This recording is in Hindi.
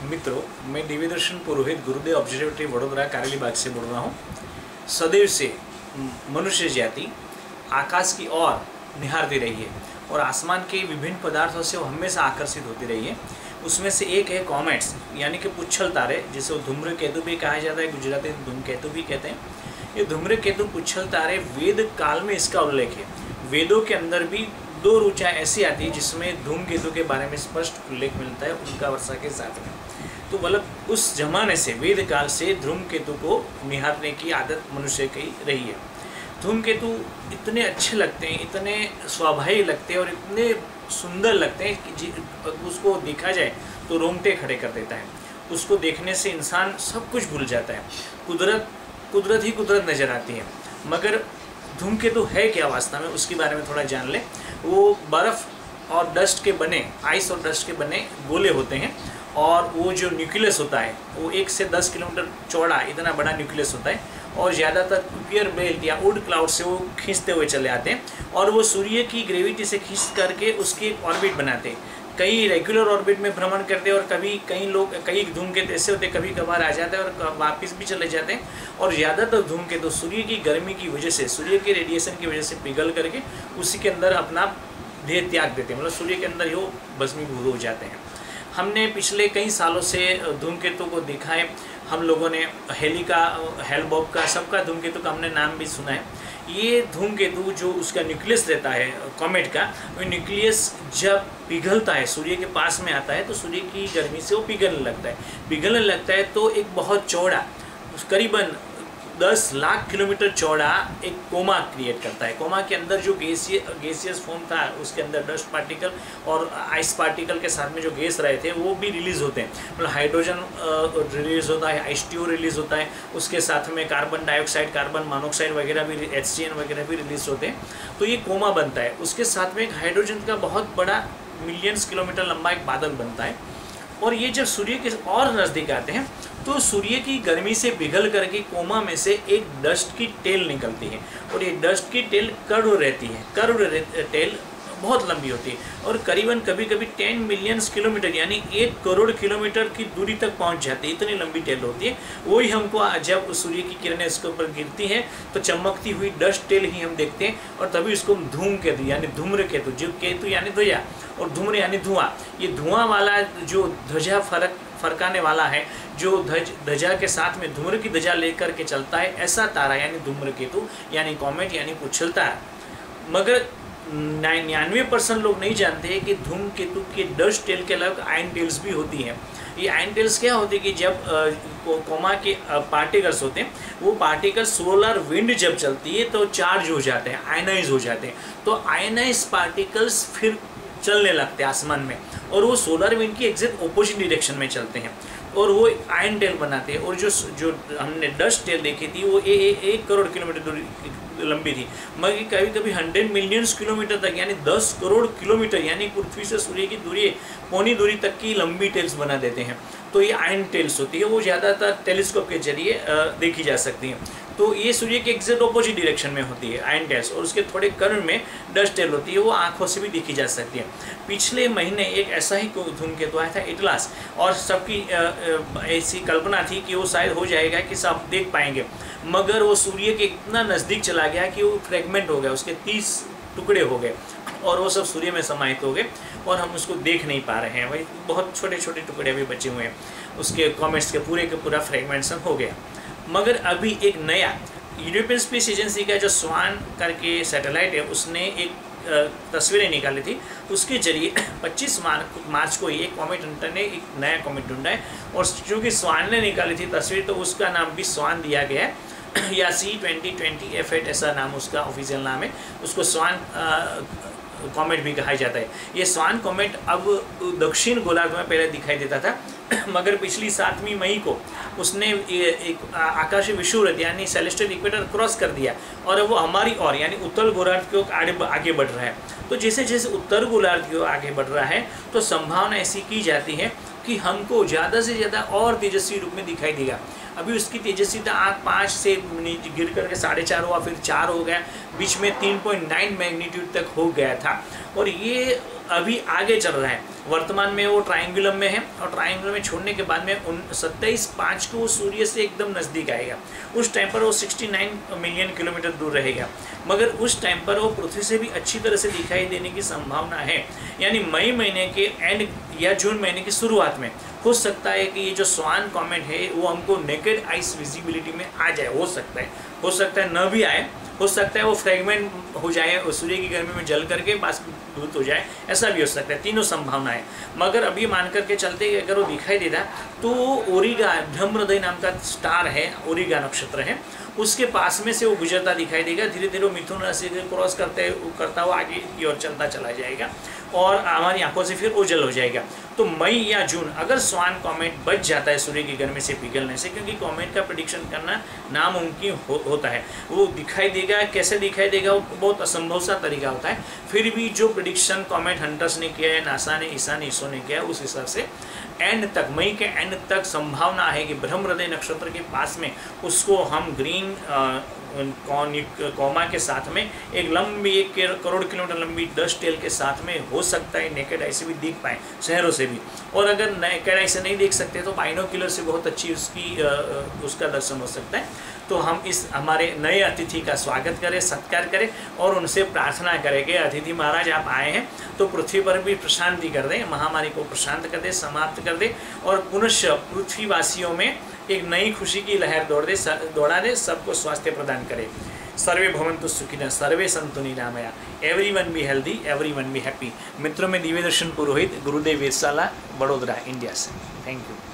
मित्रों, मैं दिव्यदर्शन पुरोहित गुरुदेव ऑब्जर्वेटरी वडोदरा कारेलीबाग से बोल रहा हूँ। सदैव से मनुष्य जाति आकाश की ओर निहारती रही है और आसमान के विभिन्न पदार्थों से वो हमेशा आकर्षित होती रही है। उसमें से एक है कॉमेट्स, यानी कि पुच्छल तारे, जिसे धूम्रकेतु भी कहा जाता है, गुजराती में धूमकेतु भी कहते हैं। ये धूम्रकेतु पुच्छल तारे वेद काल में इसका उल्लेख है। वेदों के अंदर भी दो ऋचाएँ ऐसी आती है जिसमें धूमकेतु के बारे में स्पष्ट उल्लेख मिलता है उनका वर्षा के साथ में। तो मतलब उस जमाने से, वेद काल से धूमकेतु को निहारने की आदत मनुष्य की रही है। धूमकेतु इतने अच्छे लगते हैं, इतने स्वाभाविक लगते हैं और इतने सुंदर लगते हैं कि उसको देखा जाए तो रोंगटे खड़े कर देता है। उसको देखने से इंसान सब कुछ भूल जाता है। कुदरत ही कुदरत नज़र आती है। मगर धूमकेतु है क्या वास्तव में, उसके बारे में थोड़ा जान ले। वो बर्फ़ और डस्ट के बने, आइस और डस्ट के बने गोले होते हैं और वो जो न्यूक्लियस होता है वो 1 से 10 किलोमीटर चौड़ा, इतना बड़ा न्यूक्लियस होता है और ज़्यादातर कुपियर बेल्ट या वुड क्लाउड से वो खींचते हुए चले आते हैं और वो सूर्य की ग्रेविटी से खींच करके उसकी एक ऑर्बिट बनाते हैं। कई रेगुलर ऑर्बिट में भ्रमण करते हैं और कई धूमकेतु ऐसे होते हैं, कभी कभार आ जाते हैं और वापस भी चले जाते हैं। और ज़्यादातर धूमकेतु सूर्य की गर्मी की वजह से, सूर्य के रेडिएशन की वजह से पिघल करके उसी के अंदर अपना देह त्याग देते हैं, मतलब सूर्य के अंदर ही वो भस्मीभूत हो जाते हैं। हमने पिछले कई सालों से धूमकेतु को देखा है। हम लोगों ने हेलबॉब का, सबका धूमकेतु का हमने नाम भी सुना है। ये धूमकेतु जो उसका न्यूक्लियस रहता है कॉमेट का, वो न्यूक्लियस जब पिघलता है, सूर्य के पास में आता है तो सूर्य की गर्मी से वो पिघलने लगता है तो एक बहुत चौड़ा, करीबन 10 लाख किलोमीटर चौड़ा एक कोमा क्रिएट करता है। कोमा के अंदर जो गैसियस फॉर्म था, उसके अंदर डस्ट पार्टिकल और आइस पार्टिकल के साथ में जो गैस रहे थे वो भी रिलीज़ होते हैं। मतलब हाइड्रोजन रिलीज़ होता है, H2O रिलीज़ होता है, उसके साथ में कार्बन डाइऑक्साइड, कार्बन मोनोक्साइड वगैरह भी, HCN वगैरह भी रिलीज़ होते हैं। तो ये कोमा बनता है। उसके साथ में एक हाइड्रोजन का बहुत बड़ा मिलियंस किलोमीटर लंबा एक बादल बनता है और ये जब सूर्य के और नज़दीक आते हैं तो सूर्य की गर्मी से पिघल करके कोमा में से एक डस्ट की टेल निकलती है और ये डस्ट की टेल कर्व रहती है। कर्व टेल बहुत लंबी होती है और करीबन कभी कभी 10 मिलियन किलोमीटर यानी 1 करोड़ किलोमीटर की दूरी तक पहुंच जाती है। इतनी लंबी टेल होती है। वही हमको जब सूर्य की किरणें इसके ऊपर गिरती हैं तो चमकती हुई डस्ट टेल ही हम देखते हैं और तभी उसको हम धूमकेतु यानी धूम्रकेतु, जो केतु यानी ध्वजा और धूम्र यानी धुआं, ये धुआं वाला जो ध्वजा फरकाने वाला है, जो ध्वजा के साथ में धूम्र की ध्वजा लेकर के चलता है, ऐसा तारा यानी धूम्रकेतु यानी कॉमेट यानी पुच्छल तारा। मगर 99% लोग नहीं जानते हैं कि धूमकेतु के डस्ट टेल के अलावा आयन टेल्स भी होती हैं। ये आयन टेल्स क्या होती है कि जब कोमा के पार्टिकल्स होते हैं, वो पार्टिकल्स सोलर विंड जब चलती है तो चार्ज हो जाते हैं, आयनाइज हो जाते हैं। तो आयनाइज पार्टिकल्स फिर चलने लगते हैं आसमान में और वो सोलर विंड की एग्जैक्ट ऑपोजिट डायरेक्शन में चलते हैं और वो आयन टेल बनाते हैं। और जो हमने डस्ट टेल देखी थी वो 1 करोड़ किलोमीटर दूरी लंबी थी, मगर कभी कभी 100 मिलियन किलोमीटर तक यानी 10 करोड़ किलोमीटर यानी पृथ्वी से सूर्य की दूरी पौनी दूरी तक की लंबी टेल्स बना देते हैं। तो ये आयन टेल्स होती है, वो ज़्यादातर टेलीस्कोप के जरिए देखी जा सकती हैं। तो ये सूर्य के एग्जैक्ट ऑपोजिट डायरेक्शन में होती है आयन टेल्स और उसके थोड़े कर्व में डस्ट टेल होती है, वो आंखों से भी देखी जा सकती है। पिछले महीने एक ऐसा ही धूमकेतु आया था एटलास और सबकी ऐसी कल्पना थी कि वो शायद हो जाएगा कि सब देख पाएंगे, मगर वो सूर्य के इतना नज़दीक चला गया कि वो फ्रेगमेंट हो गया, उसके 30 टुकड़े हो गए और वो सब सूर्य में समाहित हो गए और हम उसको देख नहीं पा रहे हैं। वही बहुत छोटे छोटे टुकड़े अभी बचे हुए हैं, उसके कॉमेट्स के पूरा फ्रेगमेंटेशन हो गया। मगर अभी एक नया यूरोपियन स्पेस एजेंसी का जो स्वान करके सैटेलाइट है, उसने एक तस्वीरें निकाली थी। उसके जरिए 25 मार्च को एक कॉमेट हंटर ने एक नया कॉमेट ढूंढा है और चूँकि स्वान ने निकाली थी तस्वीर तो उसका नाम भी स्वान दिया गया है या C2020 F8 ऐसा नाम उसका ऑफिशियल नाम है। उसको स्वान कॉमेट भी कहा जाता है। ये स्वान कॉमेट अब दक्षिण गोलार्ध में पहले दिखाई देता था, मगर पिछली 7वीं मई को उसने एक आकाशीय विषुववृत्त यानी सेलेस्टियल इक्वेटर क्रॉस कर दिया और वो हमारी ओर यानी उत्तर गोलार्ध की ओर आगे बढ़ रहा है। तो जैसे जैसे उत्तर गोलार्ध की ओर आगे बढ़ रहा है तो संभावना ऐसी की जाती है कि हमको ज़्यादा से ज़्यादा और तेजस्वी रूप में दिखाई देगा। अभी उसकी तेजस्विता 5 से गिर करके 4.5 हुआ, फिर 4 हो गया, बीच में 3.9 मैग्नीट्यूड तक हो गया था और ये अभी आगे चल रहा है। वर्तमान में वो ट्रायंगुलम में है और ट्रायंगुलम में छोड़ने के बाद में 27/5 को वो सूर्य से एकदम नज़दीक आएगा। उस टाइम पर वो 69 मिलियन किलोमीटर दूर रहेगा, मगर उस टाइम पर वो पृथ्वी से भी अच्छी तरह से दिखाई देने की संभावना है। यानी मई महीने के एंड या जून महीने की शुरुआत में हो सकता है कि ये जो स्वान कॉमेट है वो हमको नेकेड आइस विजिबिलिटी में आ जाए। हो सकता है न भी आए, हो सकता है वो फ्रेगमेंट हो जाए, सूर्य की गर्मी में जल करके बाष्पीभूत हो जाए, ऐसा भी हो सकता है। तीनों संभावनाएं, मगर अभी मान करके चलते कि अगर वो दिखाई देता तो ओरिगा, ब्रह्महृदय नाम का स्टार है, ओरिगा नक्षत्र है, उसके पास में से वो गुजरता दिखाई देगा। धीरे धीरे वो मिथुन राशि से क्रॉस करता हुआ आगे की ओर चलता चला जाएगा और हमारी आंखों से फिर ओझल हो जाएगा। तो मई या जून अगर स्वान कॉमेट बच जाता है सूर्य की गर्मी से पिघलने से, क्योंकि कॉमेट का प्रेडिक्शन करना नामुमकिन होता है, वो दिखाई देगा, कैसे दिखाई देगा वो बहुत असंभव सा तरीका होता है। फिर भी जो प्रेडिक्शन कॉमेट हंटर्स ने किया है, नासा ने, ईसा ने, इसरो ने किया है, उस हिसाब से एंड तक, मई के एंड तक संभावना है कि ब्रह्महृदय नक्षत्र के पास में उसको हम ग्रीन कॉमा के साथ में एक लंबी 1 करोड़ किलोमीटर लंबी डस्ट टेल के साथ में हो सकता है नेकेड आई से भी दिख पाए, शहरों से भी। और अगर नेकेड आई से नहीं देख सकते तो बाइनोक्यूलर से बहुत अच्छी उसका दर्शन हो सकता है। तो हम इस हमारे नए अतिथि का स्वागत करें, सत्कार करें और उनसे प्रार्थना करें कि अतिथि महाराज आप आए हैं तो पृथ्वी पर भी प्रशांति कर दें, महामारी को प्रशांत कर दें, समाप्त कर दें और पुनश्च पृथ्वीवासियों में एक नई खुशी की लहर दौड़ा दे, सबको स्वास्थ्य प्रदान करे। सर्वे भवन्तु सुखिनः, सर्वे सन्तु निरामया, everyone be healthy, everyone be happy. मित्रों में दिव्य दर्शन पुरोहित, गुरुदेव वेधशाला, वडोदरा, इंडिया से। Thank you.